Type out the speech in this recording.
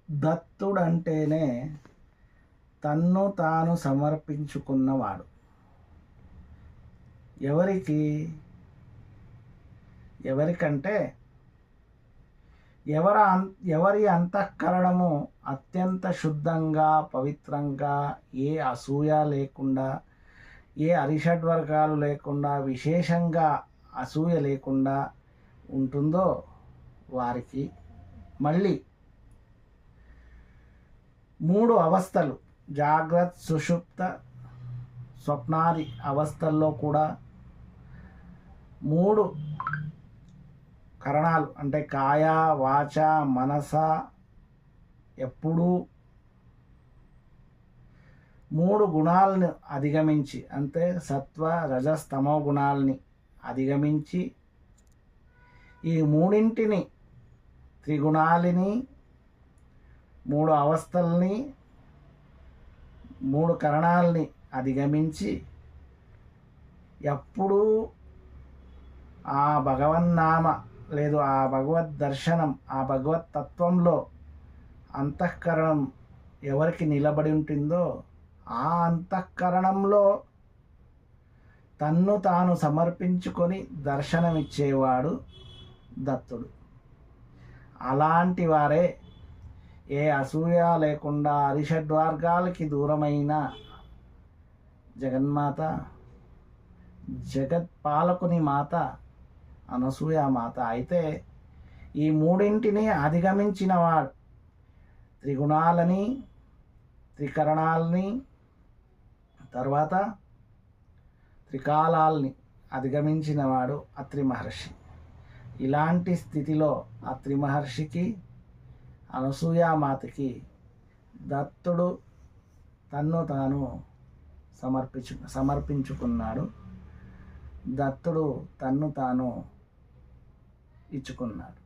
దత్తుడంటేనే తన్ను తాను సమర్పించుకున్నవాడు. ఎవరికంటే ఎవరి అంతఃకరణము అత్యంత శుద్ధంగా పవిత్రంగా, ఏ అసూయ లేకుండా, ఏ అరిషడ్వర్గాలు లేకుండా, విశేషంగా అసూయ లేకుండా ఉంటుందో వారికి మళ్ళీ 3 అవస్థలు, జాగ్రత్త, సుషుప్త, స్వప్నాది అవస్థల్లో కూడా 3 కరణాలు అంటే కాయ, వాచ, మనస ఎప్పుడూ 3 గుణాలను అధిగమించి, అంటే సత్వ రజస్తమో గుణాలని అధిగమించి ఈ మూడింటిని, త్రిగుణాలని, 3 అవస్థల్ని, 3 కరణాలని అధిగమించి ఎప్పుడూ ఆ భగవన్నామ లేదు ఆ భగవద్ దర్శనం, ఆ భగవత్ తత్వంలో అంతఃకరణం ఎవరికి నిలబడి ఉంటుందో ఆ అంతఃకరణంలో తన్ను తాను సమర్పించుకొని దర్శనమిచ్చేవాడు దత్తుడు. అలాంటి వారే ఏ అసూయ లేకుండా అరిషడ్వర్గాలకి దూరమైన జగన్మాత, జగత్పాలకుని మాత అనసూయ మాత. అయితే ఈ మూడింటిని అధిగమించినవాడు, త్రిగుణాలని, త్రికరణాలని, తర్వాత త్రికాలాల్ని అధిగమించినవాడు అత్రి మహర్షి. ఇలాంటి స్థితిలో అత్రి మహర్షికి, అనసూయామాతకి దత్తుడు తన్ను తాను సమర్పించుకున్నాడు. దత్తుడు తన్ను తాను ఇచ్చుకున్నాడు.